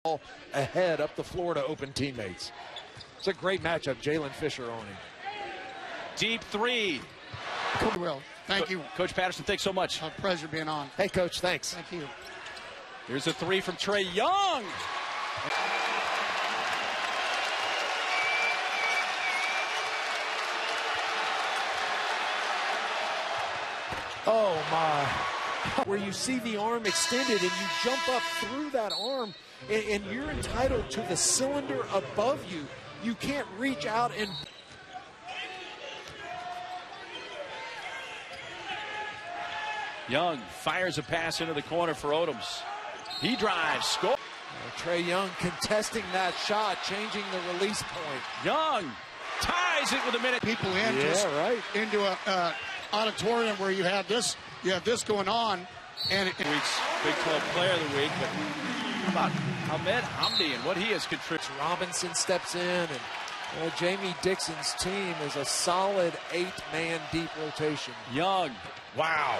ahead up the floor to open teammates. It's a great matchup. Jalen Fisher on him. Deep three. Will. Thank you. Coach Patterson, thanks so much. A pleasure being on. Hey, Coach, thanks. Thank you. Here's a three from Trae Young. Oh, my. Where you see the arm extended and you jump up through that arm, and you're entitled to the cylinder above you. You can't reach out and... Young fires a pass into the corner for Odoms. He drives, score. Trae Young contesting that shot, changing the release point. Young ties it with a minute. People into a auditorium where you have this going on, and Week's Big 12 Player of the Week. But how about Ahmed Hamdi and what he has contributed? Robinson steps in, and Jamie Dixon's team is a solid 8-man deep rotation. Young, wow.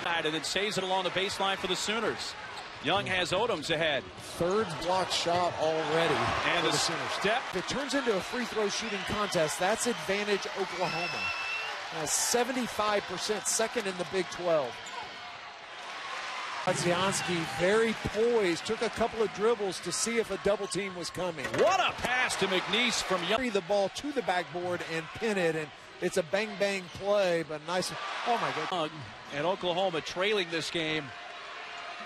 And then saves it along the baseline for the Sooners. Young has Odoms ahead. Third block shot already and for the Sooners. Step. If it turns into a free throw shooting contest, that's advantage Oklahoma. 75%, second in the Big 12. Zianski very poised, took a couple of dribbles to see if a double team was coming. What a pass to McNeese from Young. The ball to the backboard and pin it, and it's a bang-bang play, but nice. Oh, my God. And Oklahoma trailing this game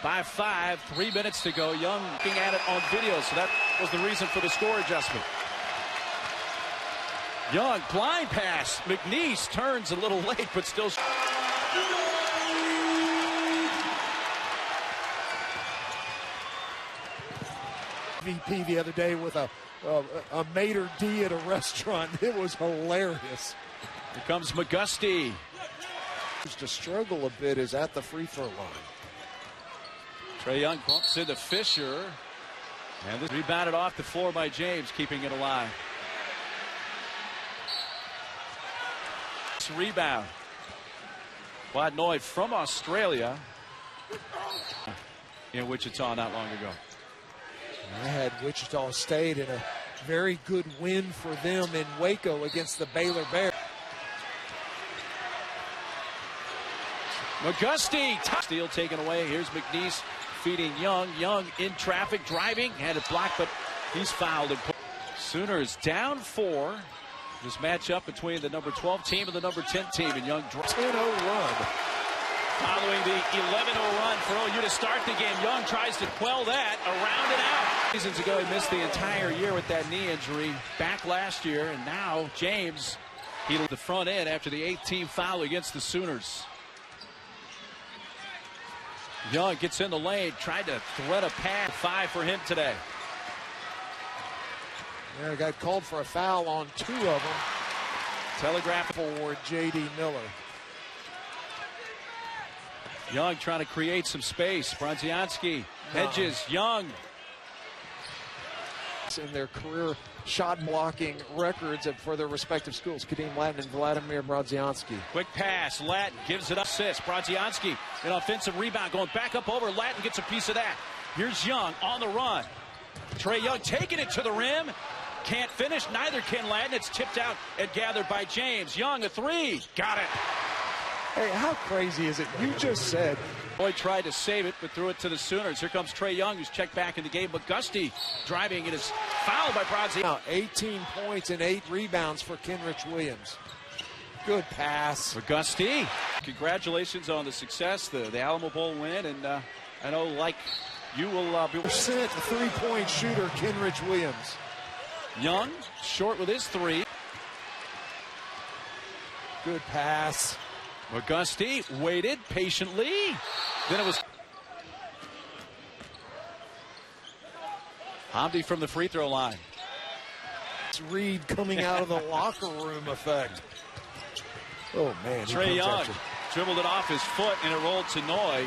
by 5, 3 minutes to go. Young looking at it on video, so that was the reason for the score adjustment. Young, blind pass. McNeese turns a little late, but still. VP the other day with a maitre d' at a restaurant. It was hilarious. Here comes McGusty. To struggle a bit is at the free throw line. Trae Young bumps into Fisher. And this rebounded off the floor by James, keeping it alive. Rebound. Wadnoy from Australia in Wichita not long ago. I had Wichita State in a very good win for them in Waco against the Baylor Bears. McGusty, steal taken away. Here's McNeese feeding Young. Young in traffic, driving, had it blocked, but he's fouled. Sooners down 4. This matchup between the number 12 team and the number 10 team, and Young 10-0 run. Following the 11-0 run for OU to start the game. Young tries to quell that around and out. Seasons ago, he missed the entire year with that knee injury back last year, and now James, he led the front end after the 8th-team foul against the Sooners. Young gets in the lane, tried to thread a pass. 5 for him today. Yeah, got called for a foul on 2 of them. Telegraph for J.D. Miller. Young trying to create some space. Bronzianski hedges. Young. In their career shot blocking records for their respective schools, Kadeem Latin and Vladimir Bronzianski. Quick pass. Latin gives it up. Assist. Bronzianski, an offensive rebound going back up over. Latin gets a piece of that. Here's Young on the run. Trae Young taking it to the rim. Can't finish. Neither can Latin. It's tipped out and gathered by James. Young, a 3. Got it. Hey, how crazy is it? You just said. Boyd tried to save it, but threw it to the Sooners. Here comes Trae Young, who's checked back in the game. McGusty driving. It is fouled by Bronzi. Now 18 points and 8 rebounds for Kenrich Williams. Good pass. McGusty. Congratulations on the success, the Alamo Bowl win. And I know, like, you will be. Percent three-point shooter, Kenrich Williams. Young, short with his 3. Good pass. McGusty waited patiently. Then it was Hamdi from the free throw line. It's Reed coming out of the locker room effect. Oh, man. Trae Young dribbled it off his foot, and it rolled to Noy.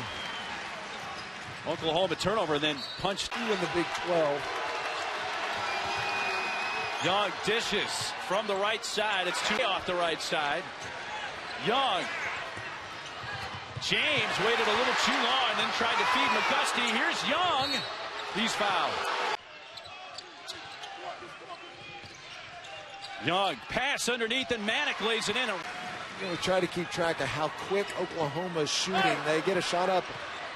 Oklahoma turnover, and then punched. In the Big 12. Young dishes from the right side. It's 2 off the right side. Young James waited a little too long and then tried to feed McGusty. Here's Young. He's fouled. Young pass underneath and Manick lays it in. We try to keep track of how quick Oklahoma's shooting. They get a shot up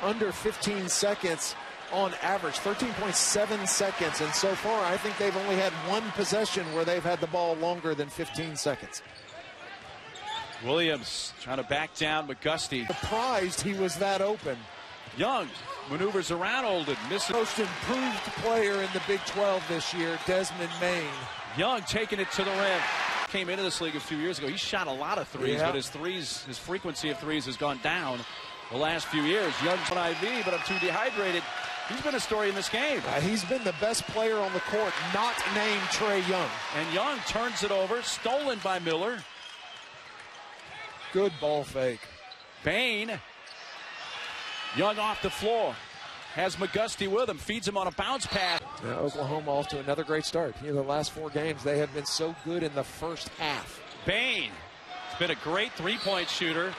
under 15 seconds on average, 13.7 seconds. And so far, I think they've only had one possession where they've had the ball longer than 15 seconds. Williams trying to back down McGusty. Surprised he was that open. Young maneuvers around Olden. Misses. Most improved player in the Big 12 this year, Desmond Maine. Young taking it to the rim. Came into this league a few years ago. He shot a lot of threes, but his frequency of threes has gone down the last few years. Young's on IV, but I'm too dehydrated. He's been a story in this game. He's been the best player on the court, not named Trae Young. And Young turns it over, stolen by Miller. Good ball fake. Bain. Young off the floor. Has McGusty with him. Feeds him on a bounce pass. Now Oklahoma off to another great start. The last 4 games, they have been so good in the first half. Bain has been a great three-point shooter.